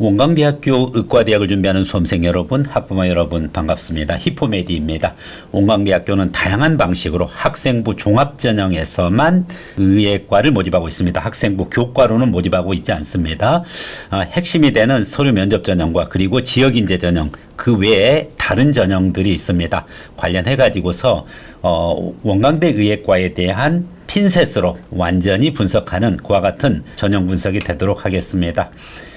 원광대학교 의과대학을 준비하는 수험생 여러분, 학부모 여러분 반갑습니다. 히포메디입니다. 원광대학교는 다양한 방식으로 학생부 종합전형에서만 의예과를 모집하고 있습니다. 학생부 교과로는 모집하고 있지 않습니다. 핵심이 되는 서류 면접 전형과 그리고 지역인재 전형 그 외에 다른 전형들이 있습니다. 관련해 가지고서 원광대 의예과에 대한 핀셋으로 완전히 분석하는 그와 같은 전형 분석이 되도록 하겠습니다.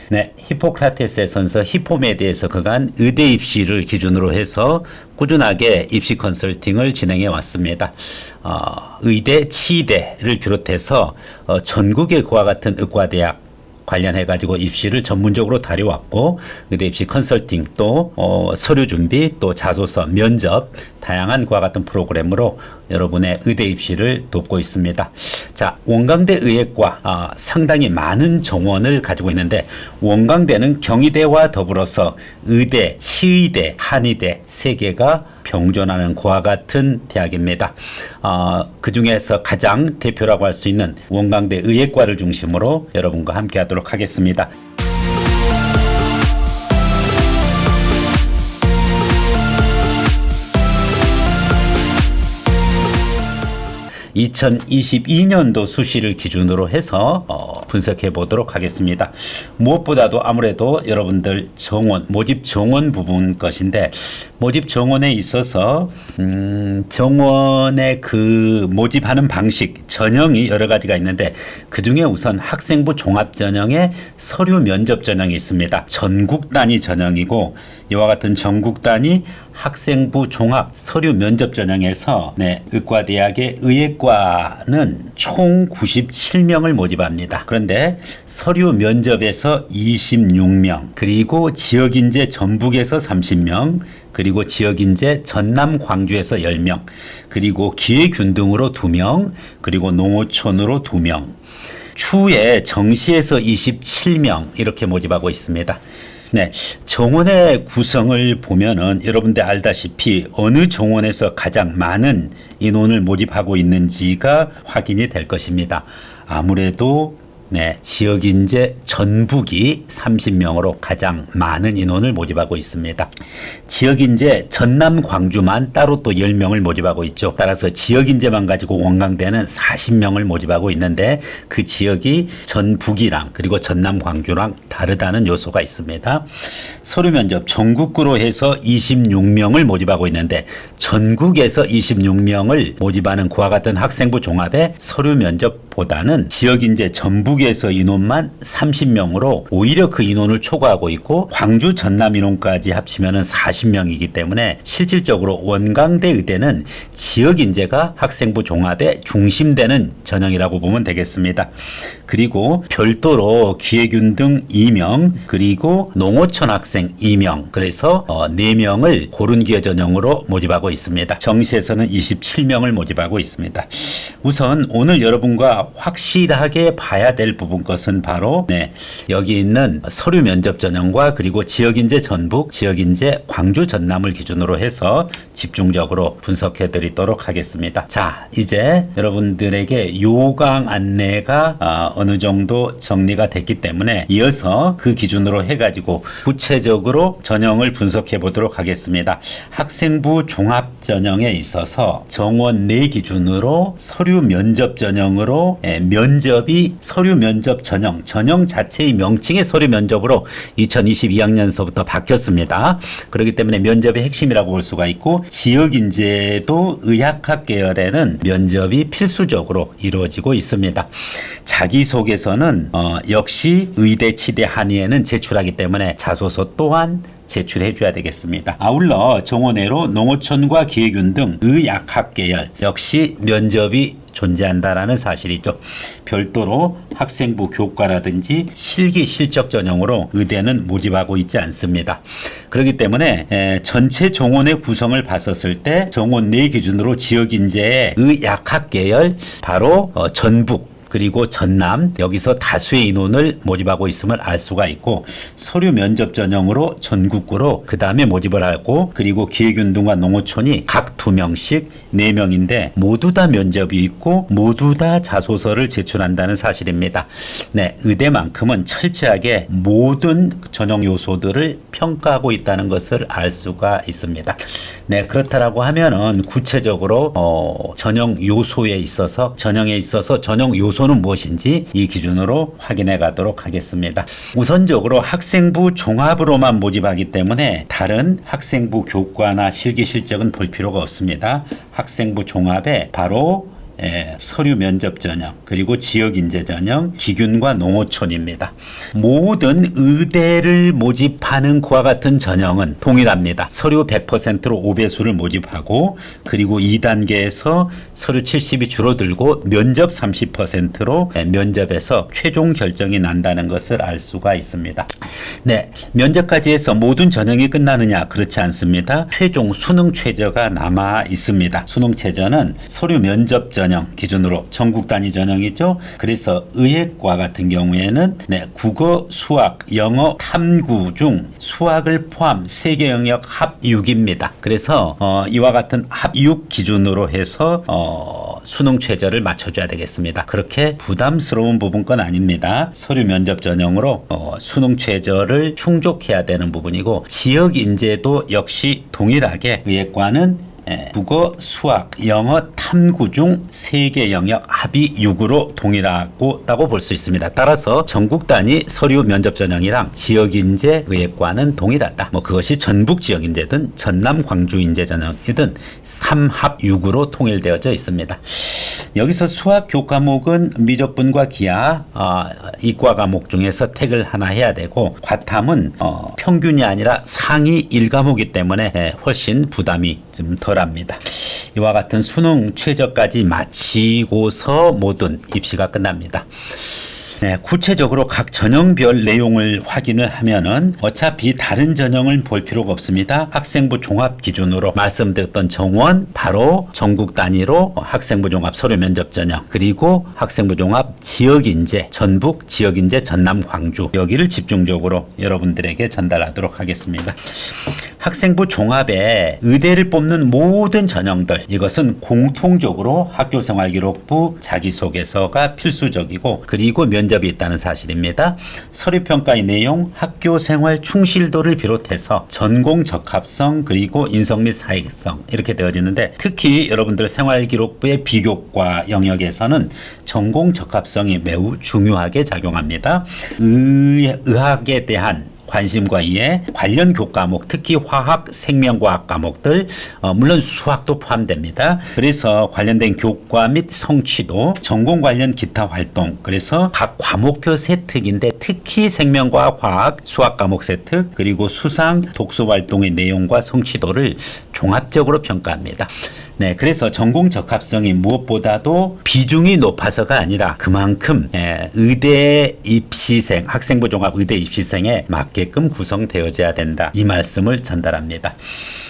네, 히포크라테스의 선서 히포메디에서 그간 의대 입시를 기준으로 해서 꾸준하게 입시 컨설팅을 진행해 왔습니다. 의대, 치대를 비롯해서 전국의 그와 같은 의과대학 관련해 가지고 입시를 전문적으로 다뤄왔고 의대 입시 컨설팅 또 서류 준비 또 자소서 면접 다양한 그와 같은 프로그램으로 여러분의 의대 입시를 돕고 있습니다. 자, 원광대 의예과 상당히 많은 정원을 가지고 있는데 원광대는 경희대와 더불어서 의대, 치의대, 한의대 세 개가 병존하는 그와 같은 대학입니다. 그 중에서 가장 대표라고 할 수 있는 원광대 의예과를 중심으로 여러분과 함께 하도록 하겠습니다. 2022년도 수시를 기준으로 해서 분석해 보도록 하겠습니다. 무엇보다도 아무래도 여러분들 정원, 모집 정원 부분 것인데 모집 정원에 있어서 정원의 그 모집하는 방식, 전형이 여러 가지가 있는데 그 중에 우선 학생부 종합 전형에 서류 면접 전형이 있습니다. 전국 단위 전형이고 이와 같은 전국 단위 학생부 종합 서류 면접 전형에서 의과대학의 의예과는 총 97명을 모집합니다. 그런데 서류 면접에서 26명, 그리고 지역인재 전북에서 30명, 그리고 지역인재 전남 광주에서 10명, 그리고 기회균등으로 2명, 그리고 농어촌으로 2명, 추후에 정시에서 27명 이렇게 모집하고 있습니다. 네, 정원의 구성을 보면은 여러분들 알다시피 어느 정원에서 가장 많은 인원을 모집하고 있는지가 확인이 될 것입니다. 아무래도 지역인재 전북이 30명으로 가장 많은 인원을 모집하고 있습니다. 지역인재 전남 광주만 따로 또 10명을 모집하고 있죠. 따라서 지역인재만 가지고 원광대는 40명을 모집하고 있는데 그 지역이 전북이랑 그리고 전남 광주랑 다르다는 요소가 있습니다. 서류 면접 전국구로 해서 26명을 모집하고 있는데 전국에서 26명을 모집하는 그와 같은 학생부 종합의 서류 면접보다는 지역인재 전북에서 인원만 30명으로 오히려 그 인원을 초과하고 있고 광주 전남 인원까지 합치면 40명이기 때문에 실질적으로 원광대 의대는 지역인재가 학생부 종합에 중심되는 전형이라고 보면 되겠습니다. 그리고 별도로 기회균등 2명 그리고 농어촌 학생 2명 그래서 4명을 고른기회 전형으로 모집하고 있습니다. 정시에서는 27명을 모집하고 있습니다. 우선 오늘 여러분과 확실하게 봐야 될 부분 것은 바로 여기 있는 서류 면접 전형과 그리고 지역인재 전북, 지역인재 광주 전남을 기준으로 해서 집중적으로 분석해 드리도록 하겠습니다. 자, 이제 여러분들에게 요강 안내가 어느 정도 정리가 됐기 때문에 이어서 그 기준으로 해가지고 구체적으로 전형을 분석해 보도록 하겠습니다. 학생부 종합 전형에 있어서 정원 내 기준으로 서류 면접 전형으로 면접이 서류 면접 전형 자체의 명칭의 서류 면접으로 2022학년서부터 바뀌었습니다. 그렇기 때문에 면접의 핵심이라고 볼 수가 있고 지역인재도 의학학 계열에는 면접이 필수적으로 이루어지고 있습니다. 자기소개서는 역시 의대, 치대, 한의에는 제출하기 때문에 자소서 또한 제출해 줘야 되겠습니다. 아울러 정원외로 농어촌과 기회균등 의학학 계열 역시 면접이 존재한다라는 사실이죠. 별도로 학생부 교과라든지 실기 실적 전형으로 의대는 모집하고 있지 않습니다. 그렇기 때문에 전체 정원의 구성을 봤었을 때 정원 내 기준으로 지역인재의 의학학 계열 바로 전북 그리고 전남 여기서 다수의 인원을 모집하고 있음을 알 수가 있고 서류 면접 전형으로 전국구로 그 다음에 모집을 하고 그리고 기획운동과 농어촌이 각 2명씩 4명인데 모두 다 면접이 있고 모두 다 자소서를 제출한다는 사실입니다. 네, 의대만큼은 철저하게 모든 전형 요소들을 평가하고 있다는 것을 알 수가 있습니다. 네, 그렇다라고 하면은 구체적으로 전형 요소에 있어서 전형에 있어서 전형 요소는 무엇인지 이 기준으로 확인해 가도록 하겠습니다. 우선적으로 학생부 종합으로만 모집하기 때문에 다른 학생부 교과나 실기 실적은 볼 필요가 없습니다. 학생부 종합에 바로 서류 면접 전형 그리고 지역 인재 전형 기균과 농어촌입니다. 모든 의대를 모집하는 그와 같은 전형은 동일합니다. 서류 100%로 5배수를 모집하고 그리고 2단계에서 서류 70이 줄어들고 면접 30%로 면접에서 최종 결정이 난다는 것을 알 수가 있습니다. 네, 면접까지 해서 모든 전형이 끝나느냐? 그렇지 않습니다. 최종 수능 최저가 남아 있습니다. 수능 최저는 서류 면접 전형 기준으로 전국 단위 전형이죠. 그래서 의예과 같은 경우에는 국어, 수학, 영어, 탐구 중 수학을 포함 3개 영역 합 6입니다. 그래서 이와 같은 합 6 기준으로 해서 수능 최저를 맞춰줘야 되겠습니다. 그렇게 부담스러운 부분 건 아닙니다. 서류 면접 전형으로 수능 최저를 충족해야 되는 부분이고 지역 인재도 역시 동일하게 의예과는 국어, 수학, 영어, 탐구 중 3개 영역 합이 6으로 동일하다고 볼 수 있습니다. 따라서 전국 단위 서류 면접 전형이랑 지역 인재 의예과는 동일하다. 그것이 전북 지역 인재든 전남 광주 인재 전형이든 3합 6으로 통일되어져 있습니다. 여기서 수학 교과목은 미적분과 기하 이과 과목 중에서 택을 하나 해야 되고 과탐은 평균이 아니라 상위 1과목이기 때문에 훨씬 부담이 좀 덜합니다. 이와 같은 수능 최저까지 마치고서 모든 입시가 끝납니다. 네, 구체적으로 각 전형별 내용을 확인을 하면은 어차피 다른 전형을 볼 필요가 없습니다. 학생부 종합 기준으로 말씀드렸던 정원 바로 전국 단위로 학생부 종합 서류 면접 전형 그리고 학생부 종합 지역 인재 전북 지역 인재 전남 광주 여기를 집중적으로 여러분들에게 전달하도록 하겠습니다. 학생부 종합에 의대를 뽑는 모든 전형들 이것은 공통적으로 학교생활기록부 자기소개서가 필수적이고 그리고 면접이 있다는 사실입니다. 서류평가의 내용 학교생활 충실도를 비롯해서 전공 적합성 그리고 인성 및 사익성 이렇게 되어지는데 특히 여러분들 생활기록부의 비교과 영역에서는 전공 적합성이 매우 중요하게 작용합니다. 의학에 대한 관심과 이해, 관련 교과목, 특히 화학, 생명과학 과목들, 물론 수학도 포함됩니다. 그래서 관련된 교과 및 성취도, 전공 관련 기타 활동, 그래서 각 과목별 세특인데 특히 생명과학, 화학, 수학 과목 세특, 그리고 수상, 독서 활동의 내용과 성취도를 종합적으로 평가합니다. 네, 그래서 전공 적합성이 무엇보다도 비중이 높아서가 아니라 그만큼 의대 입시생, 학생부 종합 의대 입시생에 맞게끔 구성되어져야 된다. 이 말씀을 전달합니다.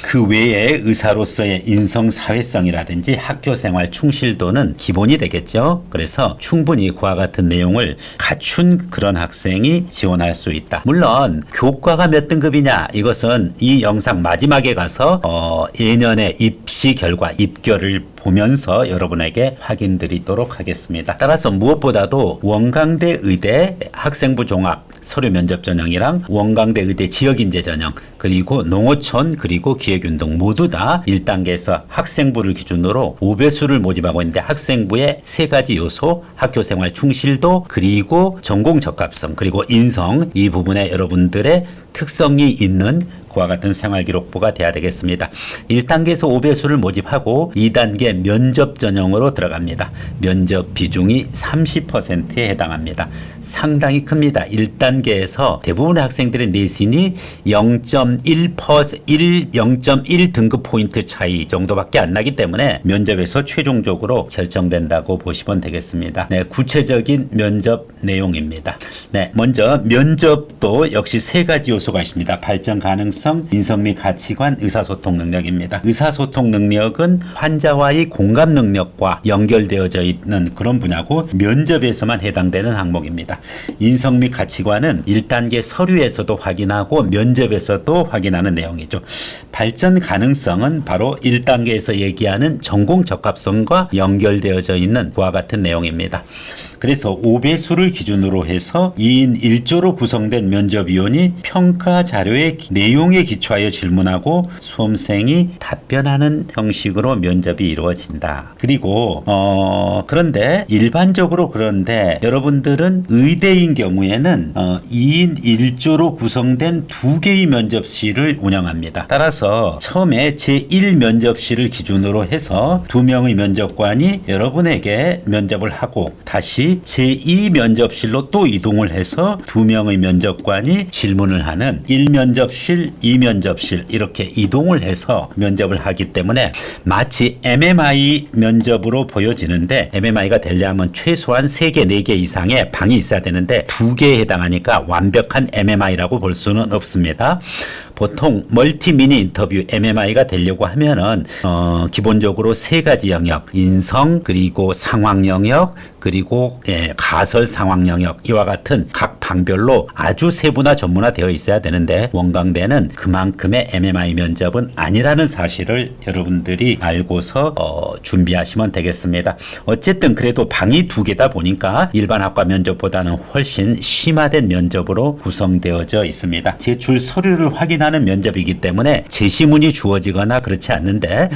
그 외에 의사로서의 인성 사회성이라든지 학교생활 충실도는 기본이 되겠죠. 그래서 충분히 그와 같은 내용을 갖춘 그런 학생이 지원할 수 있다. 물론 교과가 몇 등급이냐 이것은 이 영상 마지막에 가서 예년의 입시 결과 입결을 보면서 여러분에게 확인드리도록 하겠습니다. 따라서 무엇보다도 원광대 의대 학생부 종합 서류 면접 전형이랑 원광대 의대 지역인재 전형 그리고 농어촌 그리고 기획운동 모두 다 1단계에서 학생부를 기준으로 5배수를 모집하고 있는데 학생부의 3가지 요소 학교생활 충실도 그리고 전공 적합성 그리고 인성 이 부분에 여러분들의 특성이 있는 그와 같은 생활기록부가 돼야 되겠습니다. 1단계에서 5배수를 모집하고 2단계 면접 전형으로 들어갑니다. 면접 비중이 30%에 해당합니다. 상당히 큽니다. 1단계에서 대부분의 학생들의 내신이 0.1 등급 포인트 차이 정도밖에 안 나기 때문에 면접에서 최종적으로 결정된다고 보시면 되겠습니다. 네, 구체적인 면접 내용입니다. 네, 먼저 면접도 역시 3가지 요소가 있습니다. 발전 가능성 인성 및 가치관, 의사소통 능력입니다. 의사소통 능력은 환자와의 학생들의 공감 능력과 연결되어져 있는 그런 분야고 면접에서만 해당되는 항목입니다. 인성 및 가치관은 1단계 서류에서도 확인하고 면접에서도 확인하는 내용이죠. 발전 가능성은 바로 1단계에서 얘기하는 전공 적합성과 연결되어져 있는 그와 같은 내용입니다. 그래서 5배수를 기준으로 해서 2인 1조로 구성된 면접위원이 평가 자료의 내용에 기초하여 질문하고 수험생이 답변하는 형식으로 면접이 이루어진다. 그리고 그런데 일반적으로 그런데 여러분들은 의대인 경우에는 2인 1조로 구성된 2개의 면접실을 운영합니다. 따라서 처음에 제1면접실을 기준으로 해서 2명의 면접관이 여러분에게 면접을 하고 다시 제2면접실로 또 이동을 해서 2명의 면접관이 질문을 하는 1면접실, 2면접실 이렇게 이동을 해서 면접을 하기 때문에 마치 MMI 면접으로 보여지는데 MMI가 되려면 최소한 3개, 4개 이상의 방이 있어야 되는데 2개에 해당하니까 완벽한 MMI라고 볼 수는 없습니다. 보통 멀티 미니 인터뷰 MMI가 되려고 하면은 기본적으로 3가지 영역, 인성 그리고 상황 영역 그리고 가설 상황 영역 이와 같은 각 방별로 아주 세분화 전문화되어 있어야 되는데 원광대는 그만큼의 MMI 면접은 아니라는 사실을 여러분들이 알고서 준비하시면 되겠습니다. 어쨌든 그래도 방이 2개다 보니까 일반 학과 면접보다는 훨씬 심화된 면접으로 구성되어져 있습니다. 제출 서류를 확인하는 면접이기 때문에 제시문이 주어지거나 그렇지 않는데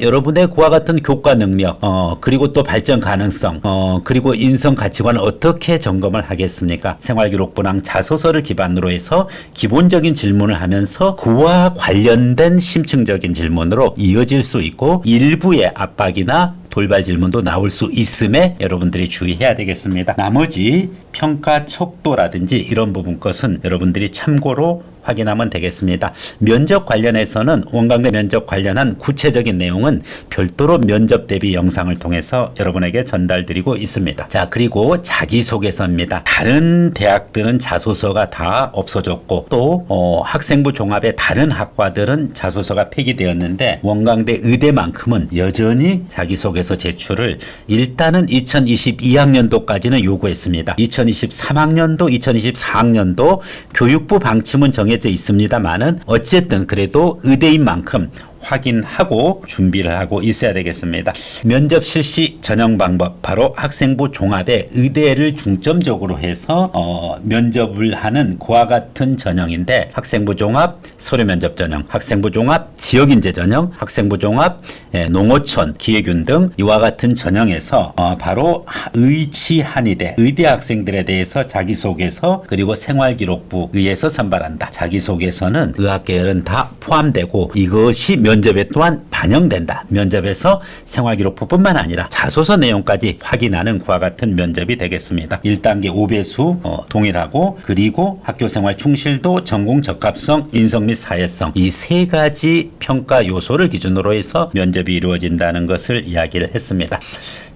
여러분의 그와 같은 교과 능력 그리고 또 발전 가능성 그리고 인성 가치관을 어떻게 점검을 하겠습니까? 생활기록부랑 자소서를 기반으로 해서 기본적인 질문을 하면서 그와 관련된 심층적인 질문으로 이어질 수 있고 일부의 압박이나 돌발 질문도 나올 수 있음에 여러분들이 주의해야 되겠습니다. 나머지 평가 척도라든지 이런 부분 것은 여러분들이 참고로 확인하면 되겠습니다. 면접 관련해서는 원광대 면접 관련한 구체적인 내용은 별도로 면접 대비 영상을 통해서 여러분에게 전달드리고 있습니다. 자, 그리고 자기소개서입니다. 다른 대학들은 자소서가 다 없어졌고 또 학생부 종합의 다른 학과들은 자소서가 폐기되었는데 원광대 의대만큼은 여전히 자기소개서 제출을 일단은 2022학년도까지는 요구했습니다. 2023학년도, 2024학년도 교육부 방침은 정해져 있습니다만은 어쨌든 그래도 의대인 만큼 확인하고 준비를 하고 있어야 되겠습니다. 면접 실시 전형 방법 바로 학생부 종합의 의대를 중점적으로 해서 면접을 하는 그와 같은 전형인데 학생부 종합 서류 면접 전형, 학생부 종합 지역인재 전형, 학생부 종합 농어촌, 기회균 등 이와 같은 전형에서 바로 의치한의대 의대 학생들에 대해서 자기소개서 그리고 생활기록부 의에서 선발한다. 자기소개서는 의학 계열은 다 포함되고 이것이 면접에 또한 반영된다. 면접에서 생활기록부뿐만 아니라 자소서 내용까지 확인하는 그와 같은 면접이 되겠습니다. 1단계 5배수 동일하고 그리고 학교생활 충실도, 전공 적합성, 인성 및 사회성 이 3가지 평가 요소를 기준으로 해서 면접이 이루어진다는 것을 이야기를 했습니다.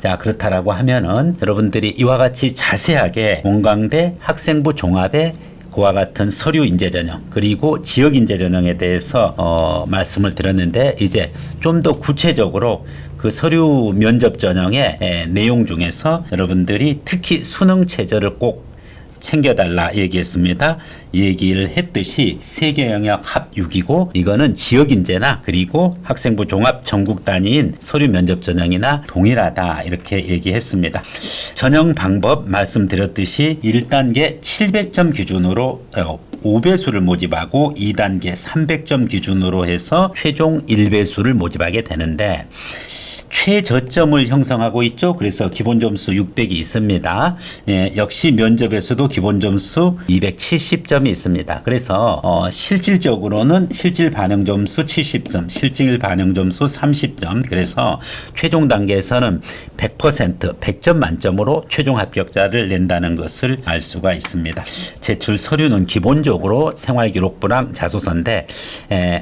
자, 그렇다라고 하면은 여러분들이 이와 같이 자세하게 원광대 학생부 종합의 그와 같은 서류 인재 전형 그리고 지역 인재 전형에 대해서 말씀을 드렸는데 이제 좀 더 구체적으로 그 서류 면접 전형의 내용 중에서 여러분들이 특히 수능 최저를 꼭 챙겨달라 얘기했습니다. 얘기를 했듯이 3개 영역 합 6이고 이거는 지역인재나 그리고 학생부 종합 전국 단위인 서류 면접 전형이나 동일하다 이렇게 얘기했습니다. 전형 방법 말씀드렸듯이 1단계 700점 기준으로 5배수를 모집하고 2단계 300점 기준으로 해서 최종 1배수를 모집하게 되는데 최저점을 형성하고 있죠. 그래서 기본 점수 600이 있습니다. 역시 면접에서도 기본 점수 270점이 있습니다. 그래서 실질적으로는 실질 반영 점수 70점, 실질 반영 점수 30점. 그래서 최종 단계에서는 100%, 100점 만점으로 최종 합격자를 낸다는 것을 알 수가 있습니다. 제출 서류는 기본적으로 생활기록부랑 자소서인데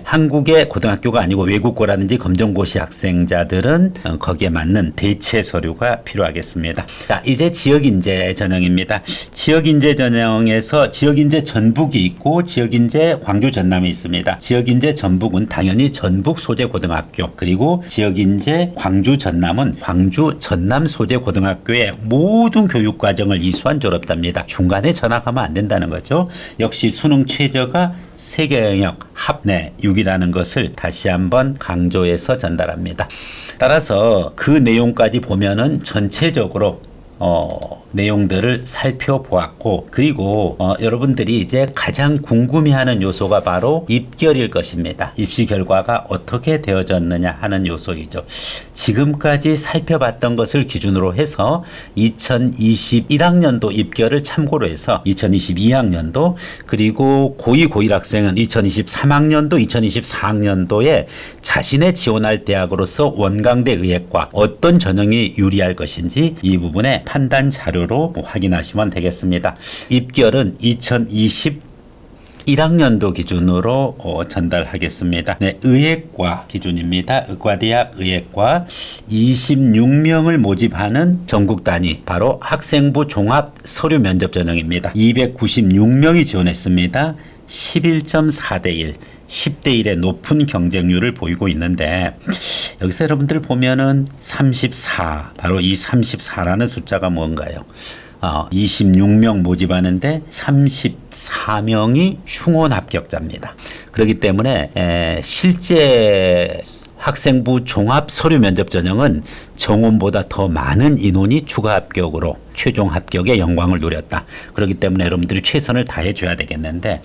한국의 고등학교가 아니고 외국고라든지 검정고시 학생자들은 거기에 맞는 대체 서류가 필요하겠습니다. 자, 이제 지역인재 전형입니다. 지역인재 전형에서 지역인재 전북이 있고 지역인재 광주 전남이 있습니다. 지역인재 전북은 당연히 전북 소재 고등학교, 그리고 지역인재 광주 전남은 광주 전남 소재 고등학교의 모든 교육 과정을 이수한 졸업자입니다. 중간에 전학하면 안 된다는 거죠. 역시 수능 최저가 세계 영역 합내 6이라는 것을 다시 한번 강조해서 전달합니다. 따라서 그 내용까지 보면은 전체적으로 내용들을 살펴보았고, 그리고 여러분들이 이제 가장 궁금해하는 요소가 바로 입결일 것입니다. 입시 결과가 어떻게 되어졌느냐 하는 요소이죠. 지금까지 살펴봤던 것을 기준으로 해서 2021학년도 입결을 참고로 해서 2022학년도, 그리고 고2 고1 학생은 2023학년도 2024학년도에 자신의 지원할 대학으로서 원광대 의예과 어떤 전형이 유리할 것인지 이 부분에 판단 자료로 확인하시면 되겠습니다. 입결은 2021학년도 기준으로 전달하겠습니다. 네, 의예과 기준입니다. 의과대학 의예과 26명을 모집하는 전국 단위, 바로 학생부 종합 서류 면접 전형입니다. 296명이 지원했습니다. 11.4대 1. 10대 1의 높은 경쟁률을 보이고 있는데, 여기서 여러분들 보면은 34, 바로 이 34라는 숫자가 뭔가요? 26명 모집하는데 34명이 흉원 합격자입니다. 그렇기 때문에 실제 학생부 종합 서류 면접 전형은 정원보다 더 많은 인원이 추가 합격으로 최종 합격의 영광을 누렸다. 그렇기 때문에 여러분들이 최선을 다해줘야 되겠는데,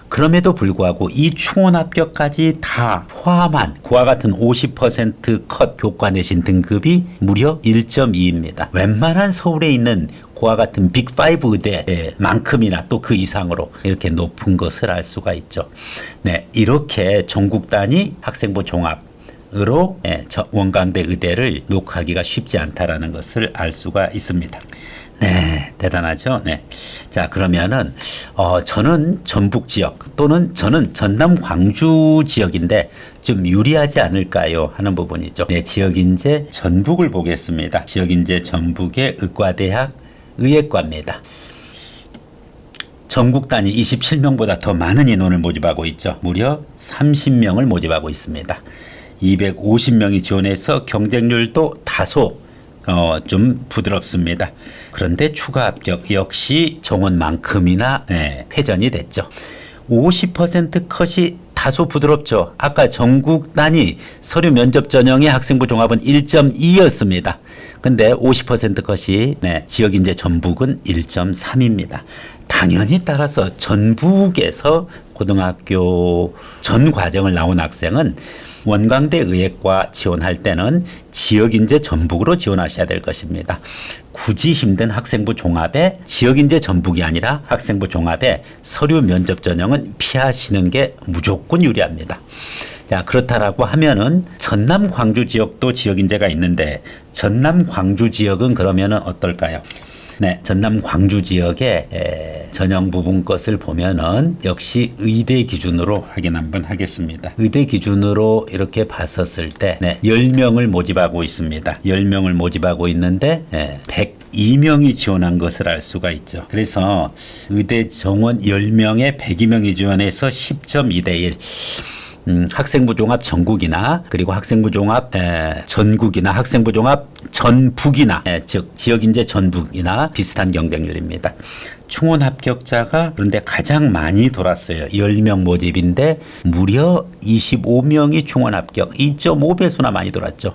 그럼에도 불구하고 이 충원 합격까지 다 포함한 그와 같은 50% 컷 교과 내신 등급이 무려 1.2입니다. 웬만한 서울에 있는 그와 같은 빅5 의대만큼이나 또 그 이상으로 이렇게 높은 것을 알 수가 있죠. 네, 이렇게 전국 단위 학생부 종합으로 원광대 의대를 녹하기가 쉽지 않다라는 것을 알 수가 있습니다. 네, 대단하죠. 네. 자, 그러면은 저는 전북 지역 또는 저는 전남 광주 지역인데 좀 유리하지 않을까요 하는 부분이죠. 네, 지역인재 전북을 보겠습니다. 지역인재 전북의 의과대학 의예과입니다. 전국 단위 27명보다 더 많은 인원을 모집하고 있죠. 무려 30명을 모집하고 있습니다. 250명이 지원해서 경쟁률도 다소 좀 부드럽습니다. 그런데 추가 합격 역시 정원만큼이나 회전이 됐죠. 50% 컷이 다소 부드럽죠. 아까 전국 단위 서류 면접 전형의 학생부 종합은 1.2였습니다. 근데 50% 컷이 지역인재 전북은 1.3입니다. 당연히 따라서 전북에서 고등학교 전 과정을 나온 학생은 원광대 의예과 지원할 때는 지역인재 전북으로 지원하셔야 될 것입니다. 굳이 힘든 학생부 종합에 지역인재 전북이 아니라 학생부 종합에 서류 면접 전형은 피하시는 게 무조건 유리합니다. 자, 그렇다라고 하면은 전남 광주 지역도 지역인재가 있는데 전남 광주 지역은 그러면은 어떨까요? 네, 전남 광주 지역의 전형 부분 것을 보면은 역시 의대 기준으로 확인 한번 하겠습니다. 의대 기준으로 이렇게 봤었을 때 10명을 모집하고 있습니다. 10명을 모집하고 있는데 102명이 지원한 것을 알 수가 있죠. 그래서 의대 정원 10명에 102명이 지원해서 10.2대 1. 학생부 종합 전국이나 그리고 학생부 종합 전국이나 학생부 종합 전북이나 즉 지역인재 전북이나 비슷한 경쟁률입니다. 충원 합격자가 그런데 가장 많이 돌았어요. 10명 모집인데 무려 25명이 충원 합격, 2.5배수나 많이 돌았죠.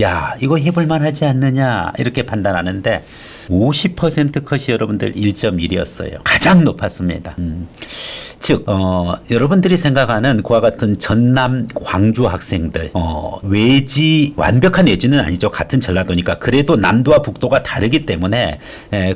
야, 이거 해볼만 하지 않느냐 이렇게 판단하는데 50% 컷이 여러분들 1.1이었어요. 가장 높았습니다. 즉 여러분들이 생각하는 그와 같은 전남 광주 학생들 외지 완벽한 외지는 아니죠. 같은 전라도니까. 그래도 남도와 북도가 다르기 때문에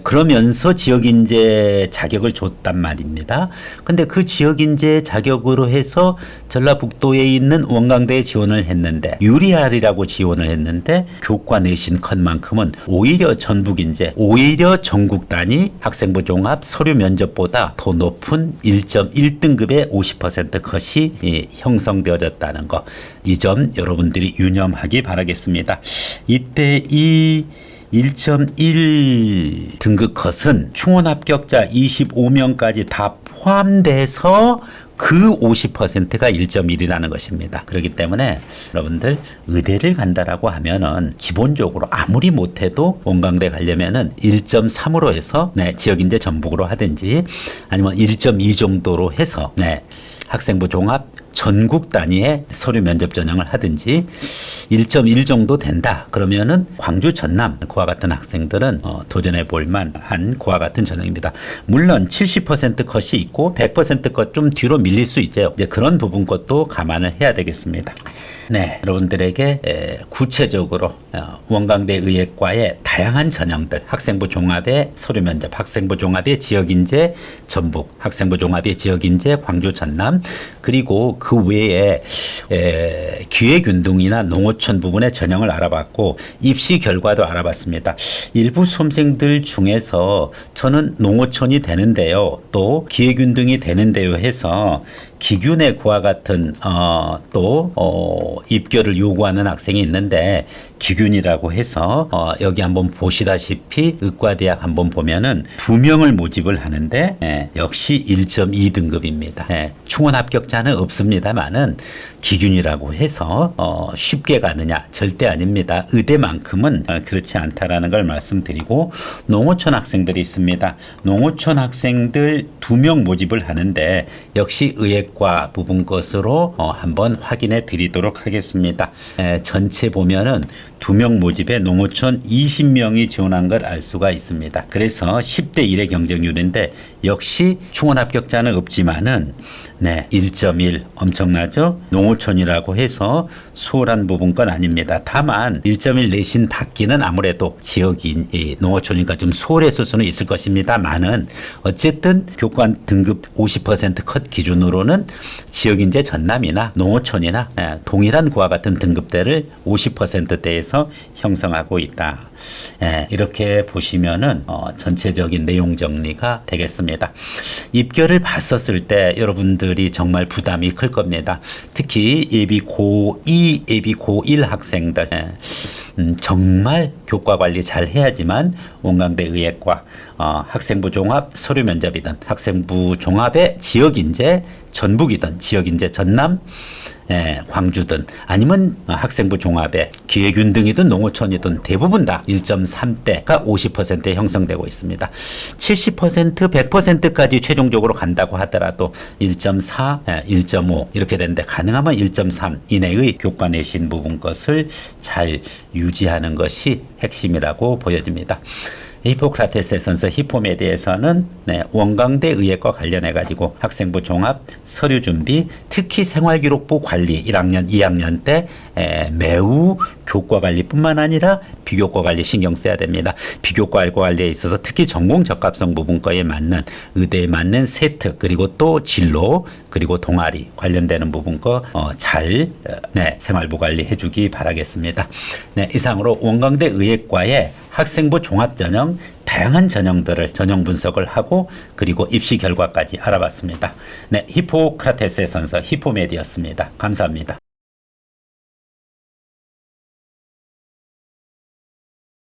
그러면서 지역인재 자격을 줬단 말입니다. 근데 그 지역인재 자격으로 해서 전라북도에 있는 원광대에 지원을 했는데 유리하리라고 지원을 했는데 교과 내신 컷만큼은 오히려 전북인재, 오히려 전국 단위 학생부 종합 서류 면접보다 더 높은 1.1 1.1등급의 50% 컷이 형성되어졌다는 거. 이 점 여러분들이 유념하기 바라겠습니다. 이때 이 1.1 등급 컷은 충원 합격자 25명까지 다 포함돼서 그 50%가 1.1이라는 것입니다. 그렇기 때문에 여러분들 의대를 간다라고 하면은 기본적으로 아무리 못해도 원광대 가려면은 1.3으로 해서 지역인재 전북으로 하든지 아니면 1.2 정도로 해서 학생부 종합 전국 단위의 서류 면접 전형을 하든지 1.1 정도 된다. 그러면은 광주 전남 그와 같은 학생들은 도전해 볼 만한 그와 같은 전형입니다. 물론 70% 컷이 있고 100% 컷 좀 뒤로 밀릴 수 있죠. 이제 그런 부분 것도 감안을 해야 되겠습니다. 네, 여러분들에게 구체적으로 원광대 의예과의 다양한 전형들, 학생부 종합의 서류 면접, 학생부 종합의 지역인재 전북, 학생부 종합의 지역인재 광주 전남, 그리고 그 외에 기회균등이나 농어촌 부분의 전형을 알아봤고 입시 결과도 알아봤습니다. 일부 수험생들 중에서 저는 농어촌이 되는데요, 또 기회균등이 되는데요 해서 기균의 그와 같은 입결을 요구하는 학생이 있는데 기균이라고 해서 여기 한번 보시다시피 의과대학 한번 보면은 2명을 모집을 하는데 역시 1.2 등급입니다. 충원 합격자는 없습니다만은 기균이라고 해서 쉽게 가느냐 절대 아닙니다. 의대만큼은 그렇지 않다라는 걸 말씀드리고 농어촌 학생들이 있습니다. 농어촌 학생들 2명 모집을 하는데 역시 의예과 부분 것으로 한번 확인해 드리도록 하겠습니다. 전체 보면은 2명 모집에 농어촌 20명이 지원한 걸 알 수가 있습니다. 그래서 10대 1의 경쟁률인데 역시 충원 합격자는 없지만은 1.1 엄청나죠? 농어촌이라고 해서 수월한 부분 건 아닙니다. 다만 1.1 내신 받기는 아무래도 지역인 농어촌이니까 좀 수월했을 수는 있을 것입니다만은 어쨌든 교권 등급 50% 컷 기준으로는 지역인재 전남이나 농어촌이나 동일한 그와 같은 등급대를 50%대에서 형성하고 있다. 이렇게 보시면은 전체적인 내용 정리가 되겠습니다. 입결을 봤었을 때 여러분들이 정말 부담이 클 겁니다. 특히 예비 고2, 예비 고1 학생들 정말 교과 관리 잘 해야지만 원광대 의예과 학생부 종합 서류 면접이든 학생부 종합의 지역인재 전북이든 지역인재 전남 광주든 아니면 학생부 종합에 기회균등이든 농어촌이든 대부분 다 1.3대가 50%에 형성되고 있습니다. 70%, 100%까지 최종적으로 간다고 하더라도 1.4, 1.5 이렇게 되는데 가능하면 1.3 이내의 교과 내신 부분 것을 잘 유지하는 것이 핵심이라고 보여집니다. 히포크라테스의 선서 히폼에 대해서는 원광대 의예과 관련해 가지고 학생부 종합 서류 준비, 특히 생활기록부 관리 1학년, 2학년 때 매우 교과 관리뿐만 아니라 비교과 관리 신경 써야 됩니다. 비교과 관리에 있어서 특히 전공 적합성 부분과에 맞는 의대에 맞는 세트 그리고 또 진로 그리고 동아리 관련되는 부분 거 잘 생활부 관리 해주기 바라겠습니다. 이상으로 원광대 의예과의 학생부 종합전형 다양한 전형들을 전형 분석을 하고 그리고 입시 결과까지 알아봤습니다. 히포크라테스의 선서 히포메디였습니다. 감사합니다.